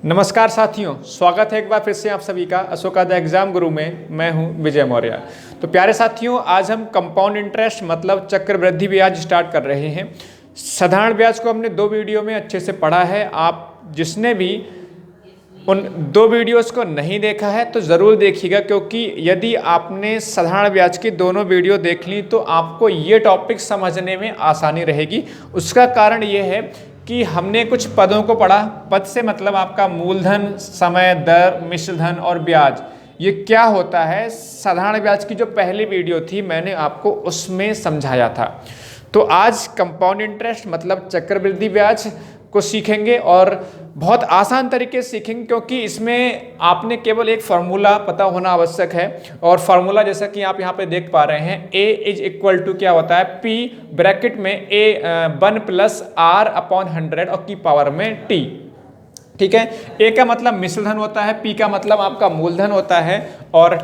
नमस्कार साथियों, स्वागत है एक बार फिर से आप सभी का अशोका द एग्जाम गुरु में। मैं हूं विजय मौर्य। तो प्यारे साथियों, आज हम कंपाउंड इंटरेस्ट मतलब चक्रवृद्धि ब्याज स्टार्ट कर रहे हैं। साधारण ब्याज को हमने 2 वीडियो में अच्छे से पढ़ा है। आप जिसने भी उन 2 वीडियोस को नहीं देखा है तो ज़रूर देखिएगा, क्योंकि यदि आपने साधारण ब्याज की दोनों वीडियो देख ली तो आपको ये टॉपिक समझने में आसानी रहेगी। उसका कारण ये है कि हमने कुछ पदों को पढ़ा। पद से मतलब आपका मूलधन, समय, दर, मिश्र धन और ब्याज, ये क्या होता है। साधारण ब्याज की जो पहली वीडियो थी मैंने आपको उसमें समझाया था। तो आज कंपाउंड इंटरेस्ट मतलब चक्रवृद्धि ब्याज को सीखेंगे और बहुत आसान तरीके से सीखेंगे, क्योंकि इसमें आपने केवल एक फार्मूला पता होना आवश्यक है। और फार्मूला जैसा कि आप यहाँ पे देख पा रहे हैं, A इज इक्वल टू क्या होता है, P ब्रैकेट में A 1 प्लस R अपॉन 100 और की पावर में T। ठीक है, A का मतलब मिश्र धन होता है, P का मतलब आपका मूलधन होता है और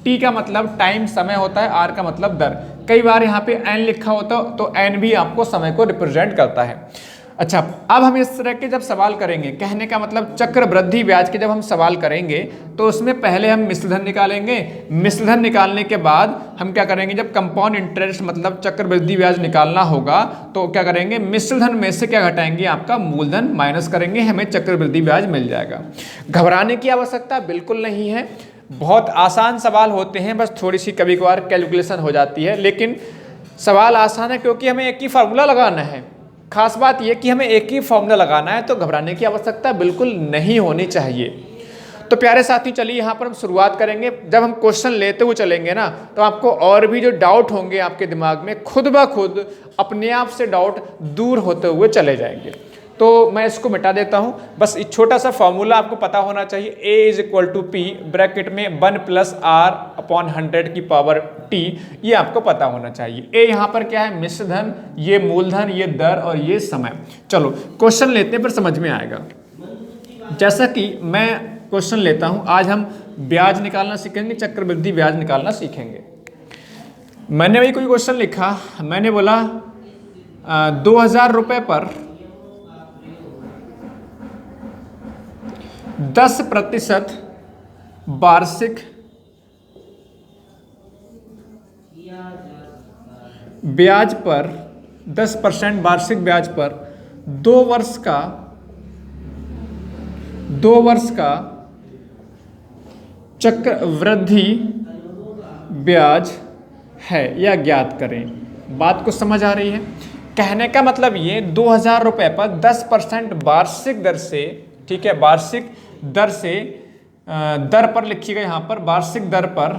T का मतलब टाइम समय होता है, R का मतलब दर। कई बार यहाँ पे N लिखा होता तो N भी आपको समय को रिप्रेजेंट करता है। अच्छा, अब हम इस तरह के जब सवाल करेंगे, कहने का मतलब चक्रवृद्धि ब्याज के जब हम सवाल करेंगे तो उसमें पहले हम मिश्र धन निकालेंगे। मिश्र धन निकालने के बाद हम क्या करेंगे, जब कंपाउंड इंटरेस्ट मतलब चक्रवृद्धि ब्याज निकालना होगा तो क्या करेंगे, मिश्र धन में से क्या घटाएंगे, आपका मूलधन माइनस करेंगे, हमें चक्रवृद्धि ब्याज मिल जाएगा। घबराने की आवश्यकता बिल्कुल नहीं है, बहुत आसान सवाल होते हैं, बस थोड़ी सी कभी कभार कैलकुलेशन हो जाती है, लेकिन सवाल आसान है क्योंकि हमें एक ही फार्मूला लगाना है। खास बात यह कि हमें एक ही फॉर्मूला लगाना है, तो घबराने की आवश्यकता बिल्कुल नहीं होनी चाहिए। तो प्यारे साथी, चलिए यहाँ पर हम शुरुआत करेंगे। जब हम क्वेश्चन लेते हुए चलेंगे ना, तो आपको और भी जो डाउट होंगे आपके दिमाग में, खुद ब खुद अपने आप से डाउट दूर होते हुए चले जाएंगे। तो मैं इसको मिटा देता हूँ। बस एक छोटा सा फॉर्मूला आपको पता होना चाहिए, A is equal to P bracket में 1 प्लस R अपॉन 100 की पावर T, ये आपको पता होना चाहिए। A यहाँ पर क्या है, मिश्र धन, ये मूलधन, ये दर और ये समय। चलो क्वेश्चन लेते हैं, फिर समझ में आएगा। जैसा कि मैं क्वेश्चन लेता हूँ, आज हम ब्याज निकालना सीखेंगे, चक्रवृद्धि ब्याज निकालना सीखेंगे। मैंने वही कोई क्वेश्चन लिखा, मैंने बोला 2000 रुपये पर 10% वार्षिक ब्याज पर 10% वार्षिक ब्याज पर 2 वर्ष का चक्रवृद्धि ब्याज है, या ज्ञात करें। बात को समझ आ रही है। कहने का मतलब ये 2000 रुपये पर 10% वार्षिक दर से, ठीक है, वार्षिक दर से, दर पर लिखिएगा यहाँ पर, वार्षिक दर पर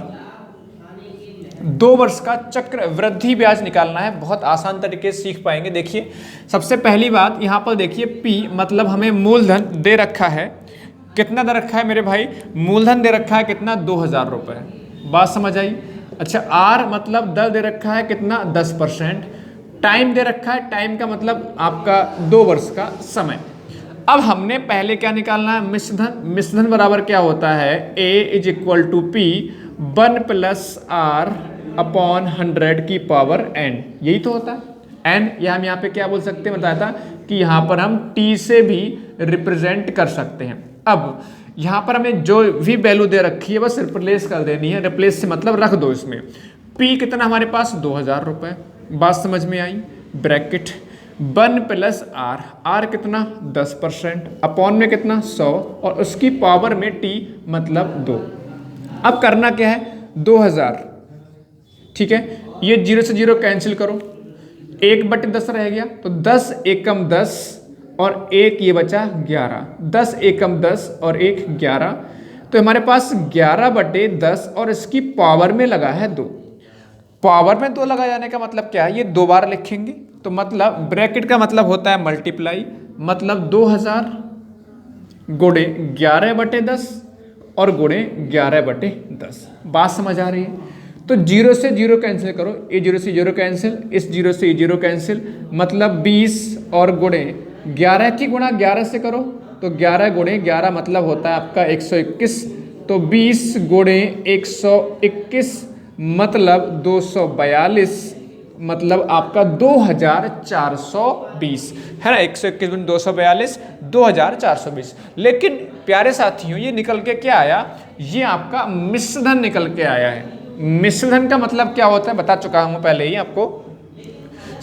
2 वर्ष का चक्रवृद्धि ब्याज निकालना है। बहुत आसान तरीके से सीख पाएंगे। देखिए, सबसे पहली बात यहाँ पर देखिए, P मतलब हमें मूलधन दे रखा है। कितना दे रखा है मेरे भाई, मूलधन दे रखा है कितना, 2000 रुपये। बात समझ आई। अच्छा, R मतलब दर दे रखा है कितना, 10%। टाइम दे रखा है, टाइम का मतलब आपका 2 वर्ष का समय। अब हमने पहले क्या निकालना है, मिश्र धन। मिश्र धन बराबर क्या होता है, A is equal to P 1 plus R upon 100 की पावर N, यही तो होता है N। या हम यहाँ पे क्या बोल सकते हैं, बताया था कि यहाँ पर हम T से भी रिप्रेजेंट कर सकते हैं। अब यहाँ पर हमें जो भी वैल्यू दे रखी है बस रिप्लेस कर देनी है। रिप्लेस से मतलब रख दो इसमें। P कितना हमारे पास, 2000 रुपये। बात समझ में आई। ब्रैकेट 1 प्लस R, R कितना, 10%, अपॉन में कितना, 100 और उसकी पावर में T मतलब 2। अब करना क्या है, 2000, ठीक है, ये 0 से 0 कैंसिल करो, 1/10 रह गया, तो 10 एकम 10 और 1 ये बचा 11। 10 एकम 10 और 1 11, तो हमारे पास 11/10 और इसकी पावर में लगा है 2। पावर में 2 लगा जाने का मतलब क्या है, ये 2 बार लिखेंगे, तो मतलब ब्रैकेट का मतलब होता है मल्टीप्लाई, मतलब 2000 गुणे 11/10 और गुणे 11/10। बात समझ आ रही है। तो 0 से 0 कैंसिल करो, ये 0 से 0 कैंसिल, इस 0 से 0 कैंसिल, मतलब 20 और गुणे 11 की गुणा 11 से करो, तो 11 गुणे 11 मतलब होता है आपका 121, तो 20 गुणे 121 मतलब 242 मतलब आपका 2420 है ना, 121 गुण 242, 2420। लेकिन प्यारे साथियों ये निकल के क्या आया, ये आपका मिश्रधन निकल के आया है। मिश्रधन का मतलब क्या होता है बता चुका हूं पहले ही आपको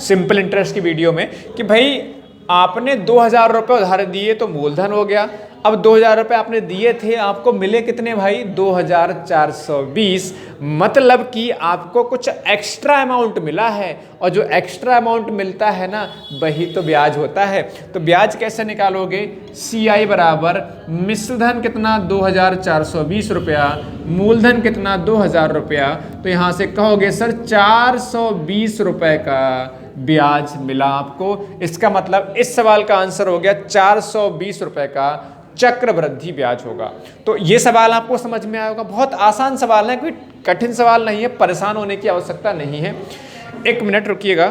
सिंपल इंटरेस्ट की वीडियो में कि भाई आपने 2000 रुपये उधार दिए तो मूलधन हो गया। अब 2000 रुपये आपने दिए थे, आपको मिले कितने भाई 2420, मतलब कि आपको कुछ एक्स्ट्रा अमाउंट मिला है, और जो एक्स्ट्रा अमाउंट मिलता है ना वही तो ब्याज होता है। तो ब्याज कैसे निकालोगे, CI बराबर मिश्रधन कितना 2420 रुपया, मूलधन कितना 2000 रुपया, तो यहाँ से कहोगे सर 420 रुपये का ब्याज मिला आपको। इसका मतलब इस सवाल का आंसर हो गया 420 रुपये का चक्रवृद्धि ब्याज होगा। तो ये सवाल आपको समझ में आया होगा, बहुत आसान सवाल है, कोई कठिन सवाल नहीं है, परेशान होने की आवश्यकता नहीं है। एक मिनट रुकिएगा,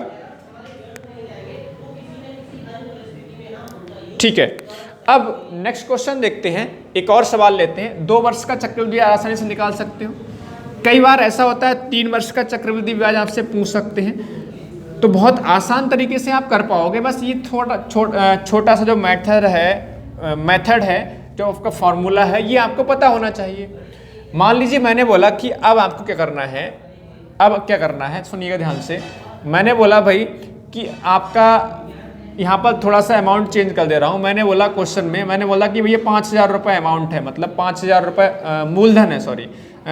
ठीक है। अब नेक्स्ट क्वेश्चन देखते हैं, एक और सवाल लेते हैं। 2 वर्ष का चक्रवृद्धि ब्याज आसानी से निकाल सकते हो। कई बार ऐसा होता है 3 वर्ष का चक्रवृद्धि ब्याज आपसे पूछ सकते हैं, तो बहुत आसान तरीके से आप कर पाओगे। बस ये छोटा सा जो मेथड है जो आपका फॉर्मूला है, ये आपको पता होना चाहिए। मान लीजिए मैंने बोला कि अब आपको क्या करना है, अब क्या करना है सुनिएगा ध्यान से। मैंने बोला भाई कि आपका यहाँ पर थोड़ा सा अमाउंट चेंज कर दे रहा हूँ। मैंने बोला क्वेश्चन में, मैंने बोला कि भैया 5000 रुपये अमाउंट है, मतलब 5000 रुपये मूलधन है, सॉरी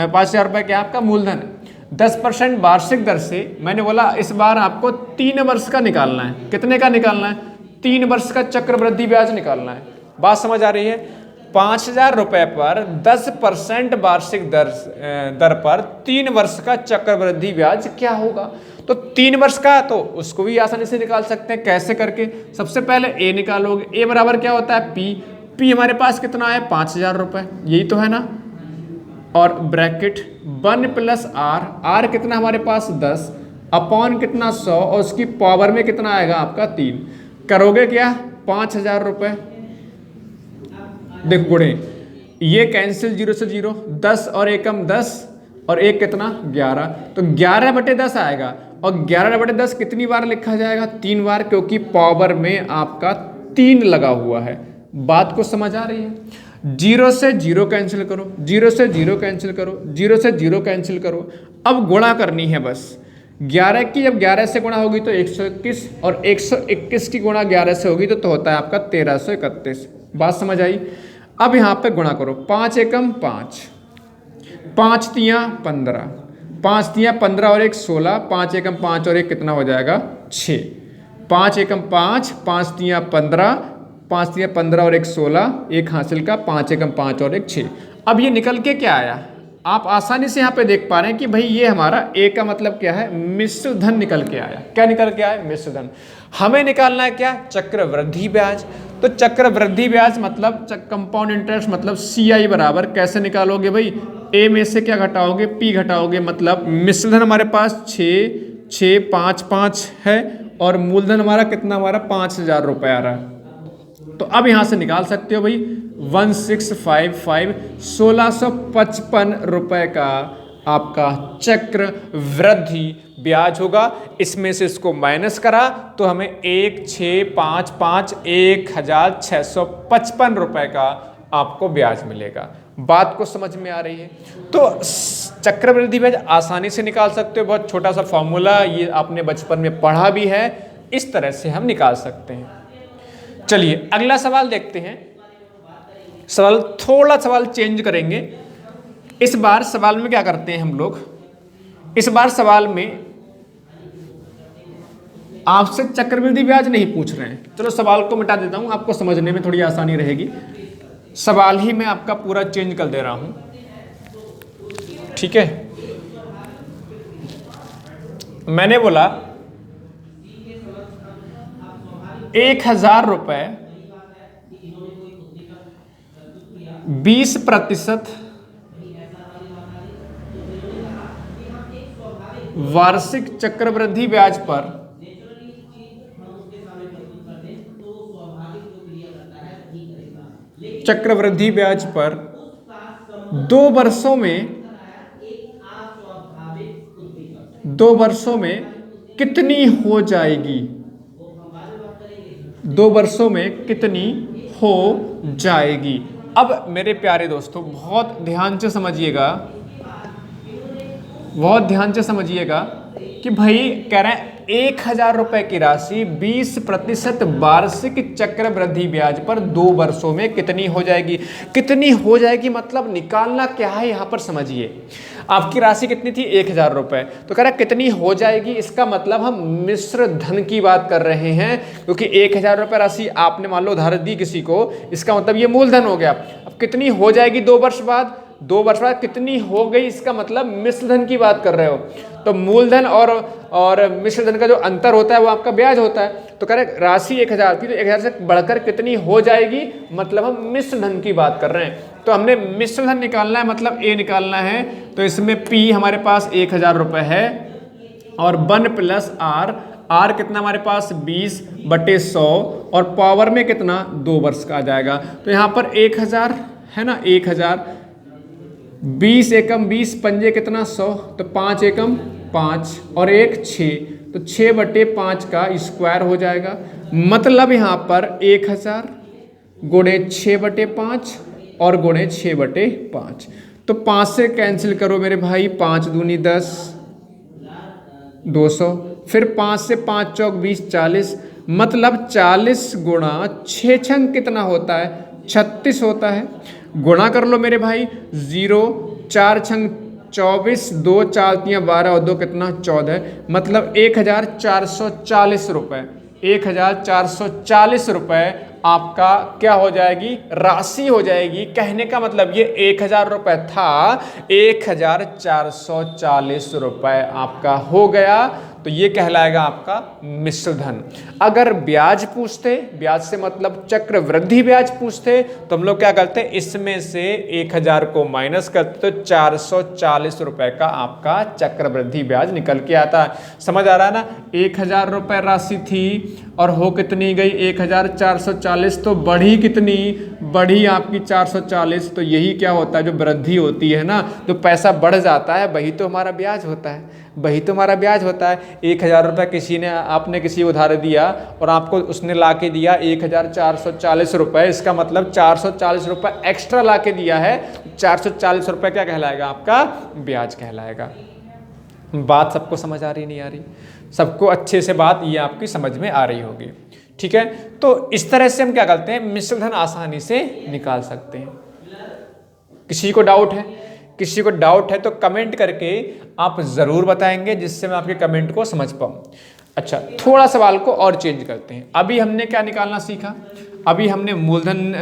5000 रुपये क्या आपका मूलधन है। 10% वार्षिक दर से मैंने बोला इस बार आपको 3 वर्ष का निकालना है। कितने का निकालना है, 3 वर्ष का चक्रवृद्धि ब्याज निकालना है। बात समझ आ रही है। 5000 रुपये पर 10% वार्षिक दर पर 3 वर्ष का चक्रवृद्धि ब्याज क्या होगा। तो 3 वर्ष का तो उसको भी आसानी से निकाल सकते हैं। कैसे करके, सबसे पहले ए निकालोगे। ए बराबर क्या होता है पी हमारे पास कितना है 5000 रुपये, यही तो है ना, और ब्रैकेट 1 + r कितना हमारे पास 10 अपॉन कितना 100, और उसकी पावर में कितना आएगा आपका 3। करोगे क्या 5000 रुपये, देखो गुणे, ये कैंसिल 0 से 0, 10 और 1 10, और 1 कितना 11, तो 11/10 आएगा। और 11/10 कितनी बार लिखा जाएगा, 3 बार, क्योंकि पावर में आपका 3 लगा हुआ है। बात को समझ आ रही है। 0 से 0 कैंसिल करो, 0 से 0 कैंसिल करो, 0 से 0 कैंसिल करो। अब गुणा करनी है बस। 11 की जब 11 से गुणा होगी तो 121, और 121 की गुणा 11 से होगी तो होता है आपका 1331। बात समझ आई। अब यहाँ पे गुणा करो, 5 एकम 5, 5 तियाँ 15, 5 तियाँ 15 और 1 16, 5 एकम 5 और 1 कितना हो जाएगा 6, 5 एकम 5, 5 तियाँ 15, 5 तियाँ 15 और 1 16, 1 हासिल का, 5 एकम 5 और 1 6। अब ये निकल के क्या आया, आप आसानी से यहाँ पे देख पा रहे हैं कि भाई ये हमारा ए का मतलब क्या है, मिश्रधन निकल के आया। क्या निकल के आया, मिश्रधन। हमें निकालना है क्या, चक्रवृद्धि ब्याज। तो चक्रवृद्धि ब्याज मतलब कंपाउंड इंटरेस्ट मतलब CI बराबर कैसे निकालोगे भाई, ए में से क्या घटाओगे, पी घटाओगे, मतलब मिश्रधन हमारे पास 6 6 5 5 है, और मूलधन हमारा कितना, हमारा 5000 रुपये आ रहा है। तो अब यहाँ से निकाल सकते हो भाई 1655, 1655 रुपये का आपका चक्रवृद्धि ब्याज होगा। इसमें से इसको माइनस करा तो हमें 1655 1655 रुपये का आपको ब्याज मिलेगा। बात को समझ में आ रही है। तो चक्रवृद्धि ब्याज आसानी से निकाल सकते हो, बहुत छोटा सा फॉर्मूला, ये आपने बचपन में पढ़ा भी है, इस तरह से हम निकाल सकते हैं। चलिए अगला सवाल देखते हैं। सवाल चेंज करेंगे। इस बार सवाल में क्या करते हैं हम लोग, इस बार सवाल में आपसे चक्रवृद्धि ब्याज नहीं पूछ रहे हैं। चलो सवाल को मिटा देता हूं, आपको समझने में थोड़ी आसानी रहेगी। सवाल ही मैं आपका पूरा चेंज कर दे रहा हूं, ठीक है। मैंने बोला 1000 रुपये 20% वार्षिक चक्रवृद्धि ब्याज पर चक्रवृद्धि ब्याज पर 2 वर्षों में कितनी हो जाएगी, 2 वर्षों में कितनी हो जाएगी। अब मेरे प्यारे दोस्तों बहुत ध्यान से समझिएगा, बहुत ध्यान से समझिएगा कि भाई कह रहे हैं 1,000 रुपए की राशि 20% वार्षिक चक्रवृद्धि ब्याज पर 2 वर्षों में कितनी हो जाएगी। कितनी हो जाएगी मतलब निकालना क्या है यहाँ पर समझिए। आपकी राशि कितनी थी 1,000 रुपए, तो कह रहा कितनी हो जाएगी, इसका मतलब हम मिश्र धन की बात कर रहे हैं, क्योंकि 1,000 रुपए राशि आपने मान लो उधार दी किसी को, इसका मतलब ये मूलधन हो गया। अब कितनी हो जाएगी 2 वर्ष बाद, 2 वर्ष बाद कितनी हो गई, इसका मतलब मिश्र धन की बात कर रहे हो। तो मूलधन और मिश्र धन का जो अंतर होता है वो आपका ब्याज होता है। तो कह रहे राशि 1,000 थी, तो 1,000 से बढ़कर कितनी हो जाएगी, मतलब हम मिश्र धन की बात कर रहे हैं। तो हमने मिश्र धन निकालना है, मतलब ए निकालना है। तो इसमें पी हमारे पास 1,000 रुपए है और 1 प्लस आर कितना हमारे पास 20/100 और पावर में कितना 2 वर्ष का आ जाएगा। तो यहाँ पर 1,000 है ना, 1,000 20 एकम 20 पंजे कितना 100, तो 5 एकम 5 और 1 6, तो 6/5 का स्क्वायर हो जाएगा। मतलब यहाँ पर 1,000 गुणे 6/5 और गुणे 6/5, तो 5 से कैंसिल करो मेरे भाई, 5 दूनी 10, 200, फिर 5 से 5 चौक 20 40, मतलब 40 गुणा 6 छंग कितना होता है 36 होता है। गुणा कर लो मेरे भाई, 0 4 छंग 24, 2 4 3 12 और 2 कितना 14, मतलब 1,440 रुपये, 1,440 रुपये आपका क्या हो जाएगी, राशि हो जाएगी। कहने का मतलब ये 1,000 रुपये था, 1,440 रुपये आपका हो गया। तो ये कहलाएगा आपका मिश्र धन। अगर ब्याज पूछते, ब्याज से मतलब चक्रवृद्धि ब्याज पूछते, तो हम लोग क्या करते, इसमें से 1,000 को माइनस करते तो 440 रुपए का आपका चक्रवृद्धि ब्याज निकल के आता है। समझ आ रहा है ना। 1,000 रुपए राशि थी और हो कितनी गई 1,440, तो बढ़ी कितनी, बढ़ी आपकी 440। तो यही क्या होता है, जो वृद्धि होती है ना, जो पैसा बढ़ जाता है वही तो हमारा ब्याज होता है, वही तो हमारा ब्याज होता है। 1,000 रुपये किसी ने, आपने किसी उधार दिया और आपको उसने ला के दिया 1,440 रुपये, इसका मतलब 440 रुपये एक्स्ट्रा ला के दिया है। 440 रुपये क्या कहलाएगा, आपका ब्याज कहलाएगा। बात सबको समझ आ रही नहीं आ रही, सबको अच्छे से बात ये आपकी समझ में आ रही होगी, ठीक है। तो इस तरह से हम क्या करते हैं, मिश्र धन आसानी से निकाल सकते हैं। किसी को डाउट है, किसी को डाउट है तो कमेंट करके आप ज़रूर बताएंगे, जिससे मैं आपके कमेंट को समझ पाऊँ। अच्छा, थोड़ा सवाल को और चेंज करते हैं। अभी हमने क्या निकालना सीखा, अभी हमने मूलधन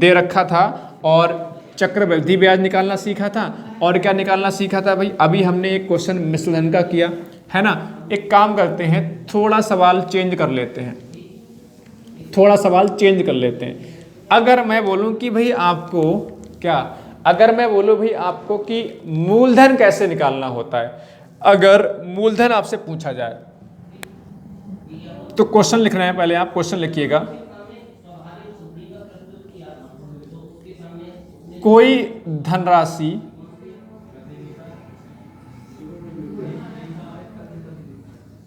दे रखा था और चक्रवृद्धि ब्याज निकालना सीखा था, और क्या निकालना सीखा था भाई, अभी हमने एक क्वेश्चन मिश्र धन का किया है ना। एक काम करते हैं, थोड़ा सवाल चेंज कर लेते हैं, थोड़ा सवाल चेंज कर लेते हैं। अगर मैं बोलूं कि भाई आपको क्या, अगर मैं बोलूं भाई आपको कि मूलधन कैसे निकालना होता है, अगर मूलधन आपसे पूछा जाए तो क्वेश्चन लिखना है, पहले आप क्वेश्चन लिखिएगा। कोई धनराशि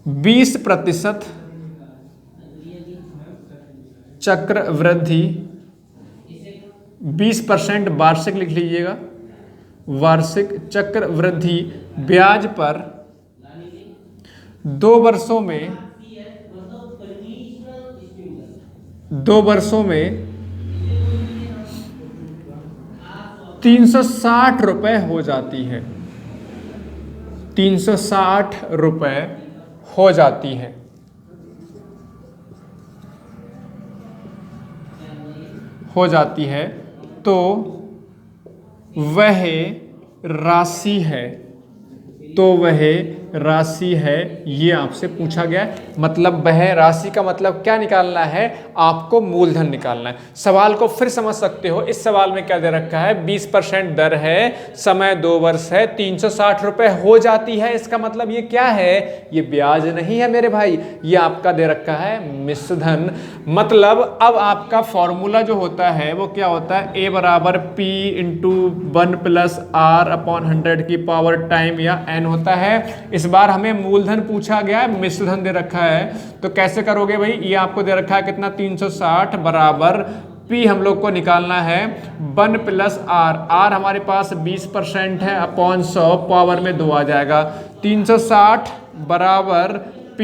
%20 चक्रवृद्धि, 20% वार्षिक लिख लीजिएगा, वार्षिक चक्रवृद्धि ब्याज पर 2 वर्षों में, 2 वर्षों में 360 रुपये हो जाती है, 360 रुपये हो जाती है। हो जाती है तो वह राशि है, तो वह राशि है, ये आपसे पूछा गया है। मतलब वह राशि का मतलब क्या निकालना है, आपको मूलधन निकालना है। सवाल को फिर समझ सकते हो, इस सवाल में क्या दे रखा है, 20% दर है, समय 2 वर्ष है, 360 रुपये हो जाती है। इसका मतलब ये क्या है, ये ब्याज नहीं है मेरे भाई, ये आपका दे रखा है मिश्र धन। मतलब अब आपका फॉर्मूला जो होता है वो क्या होता है, A बराबर P × 1 + R/100 की पावर टाइम या N होता है। इस इस बार हमें मूलधन पूछा गया है, मिश्र धन दे रखा है, तो कैसे करोगे भाई, ये आपको दे रखा है कितना 360 बराबर P हम लोग को निकालना है 1 प्लस R। R हमारे पास 20% है, अपॉन 100 पावर में 2 आ जाएगा। 360 बराबर P,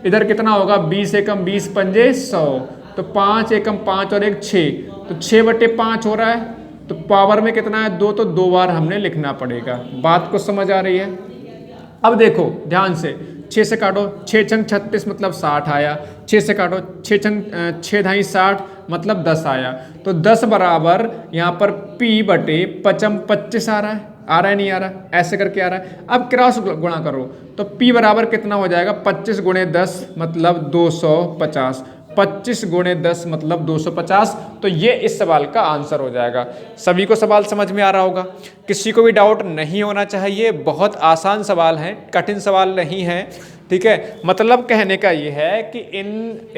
इधर कितना होगा 20 एकम 20 पंजे 100, तो 5 एकम 5 और 1 6, तो 6/5 हो रहा है। तो पावर में कितना है 2, तो 2 बार हमने लिखना पड़ेगा। बात को समझ आ रही है? अब देखो ध्यान से, 6 से काटो, 6 छंग 36 मतलब 60 आया। 6 से काटो, 6 छंग 6 ढाई 60 मतलब 10 आया। तो 10 बराबर यहाँ पर P बटे 25 आ रहा है नहीं आ रहा है, ऐसे करके आ रहा है। अब क्रॉस गुणा करो तो P बराबर कितना हो जाएगा, 25 गुणे 10 मतलब 250, 25 गुणे 10 मतलब 250। तो ये इस सवाल का आंसर हो जाएगा। सभी को सवाल समझ में आ रहा होगा, किसी को भी डाउट नहीं होना चाहिए। बहुत आसान सवाल है, कठिन सवाल नहीं है, ठीक है। मतलब कहने का ये है कि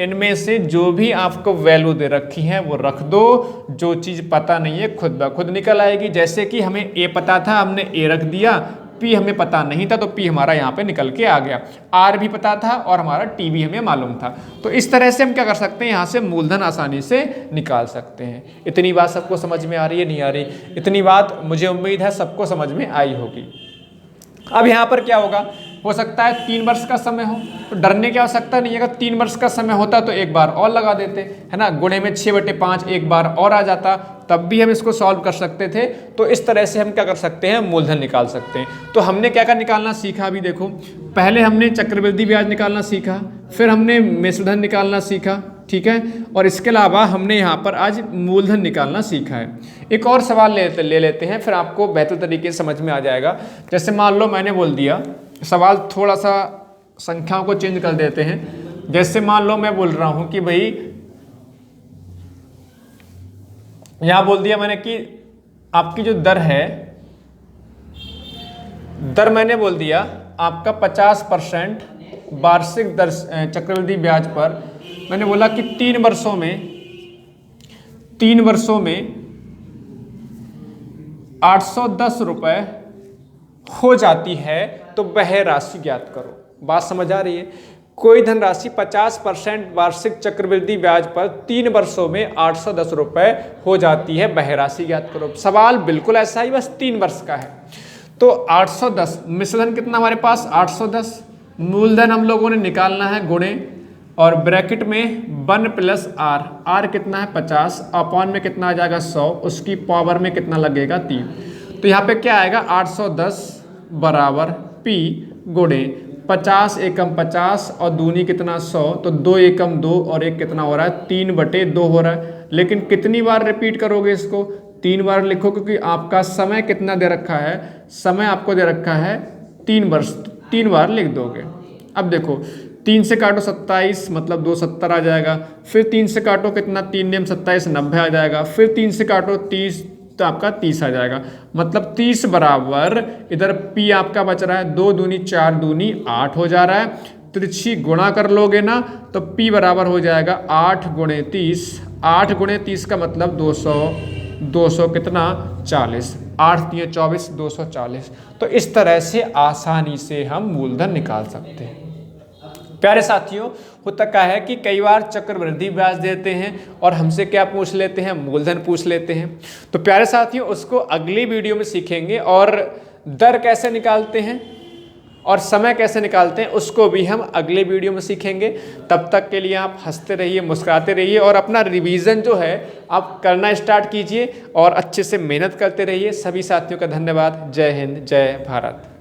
इनमें से जो भी आपको वैल्यू दे रखी है वो रख दो, जो चीज़ पता नहीं है खुद ब खुद निकल आएगी। जैसे कि हमें ए पता था, हमने ए रख दिया, P हमें पता नहीं था तो P हमारा यहाँ पे निकल के आ गया। R भी पता था और हमारा T भी हमें मालूम था। तो इस तरह से हम क्या कर सकते हैं, यहाँ से मूलधन आसानी से निकाल सकते हैं। इतनी बात सबको समझ में आ रही है, नहीं आ रही? इतनी बात मुझे उम्मीद है सबको समझ में आई होगी। अब यहाँ पर क्या होगा, हो सकता है 3 वर्ष का समय हो, तो डरने की आवश्यकता नहीं है। अगर 3 वर्ष का समय होता तो एक बार और लगा देते, है ना, गुणे में 6/5 एक बार और आ जाता, तब भी हम इसको सॉल्व कर सकते थे। तो इस तरह से हम क्या कर सकते हैं, मूलधन निकाल सकते हैं। तो हमने क्या क्या निकालना सीखा अभी देखो, पहले हमने चक्रवृद्धि ब्याज निकालना सीखा, फिर हमने मिश्रधन निकालना सीखा, ठीक है, और इसके अलावा हमने यहाँ पर आज मूलधन निकालना सीखा है। एक और सवाल ले लेते हैं, फिर आपको बेहतर तरीके से समझ में आ जाएगा। जैसे मान लो मैंने बोल दिया, सवाल थोड़ा सा संख्याओं को चेंज कर देते हैं। जैसे मान लो मैं बोल रहा हूँ कि भाई, यहाँ बोल दिया मैंने कि आपकी जो दर है, दर मैंने बोल दिया आपका 50% वार्षिक दर चक्रवृद्धि ब्याज पर, मैंने बोला कि 3 वर्षों में 810 रुपए हो जाती है, तो वह राशि ज्ञात करो। बात समझ आ रही है? कोई धनराशि 50% वार्षिक चक्रवृद्धि ब्याज पर 3 वर्षों में 810 रुपए हो जाती है, वह राशि ज्ञात करो। सवाल बिल्कुल ऐसा ही, बस 3 वर्ष का है। तो 810, मिश्रधन कितना हमारे पास 810, मूलधन हम लोगों ने निकालना है गुणे, और ब्रैकेट में 1 प्लस R, R कितना है 50, अपॉन में कितना आ जाएगा 100, उसकी पावर में कितना लगेगा 3। तो यहाँ पे क्या आएगा 810 बराबर P गुणे 50 एकम 50 और दूनी कितना 100, तो 2 एकम 2 और 1 कितना हो रहा है 3/2 हो रहा है। लेकिन कितनी बार रिपीट करोगे इसको, 3 बार लिखो, क्योंकि आपका समय कितना दे रखा है, समय आपको दे रखा है 3 वर्ष, 3 बार लिख दोगे। अब देखो 3 से काटो 27 मतलब 2 70 आ जाएगा, फिर 3 से काटो कितना 3 नेम 27 90 आ जाएगा, फिर 3 से काटो 30 तो आपका 30 आ जाएगा। मतलब 30 बराबर, इधर P आपका बच रहा है 2 दूनी 4 दूनी 8 हो जा रहा है। तिरछी गुणा कर लोगे ना तो P बराबर हो जाएगा 8 गुणे 30, 8 गुणे 30 का मतलब 200 कितना 40, 8 3 24 240। तो इस तरह से आसानी से हम मूलधन निकाल सकते हैं। प्यारे साथियों, होता क्या है कि कई बार चक्रवृद्धि ब्याज देते हैं और हमसे क्या पूछ लेते हैं, मूलधन पूछ लेते हैं। तो प्यारे साथियों, उसको अगली वीडियो में सीखेंगे, और दर कैसे निकालते हैं और समय कैसे निकालते हैं उसको भी हम अगले वीडियो में सीखेंगे। तब तक के लिए आप हंसते रहिए, मुस्कुराते रहिए, और अपना रिवीजन जो है आप करना स्टार्ट कीजिए और अच्छे से मेहनत करते रहिए। सभी साथियों का धन्यवाद। जय हिंद, जय भारत।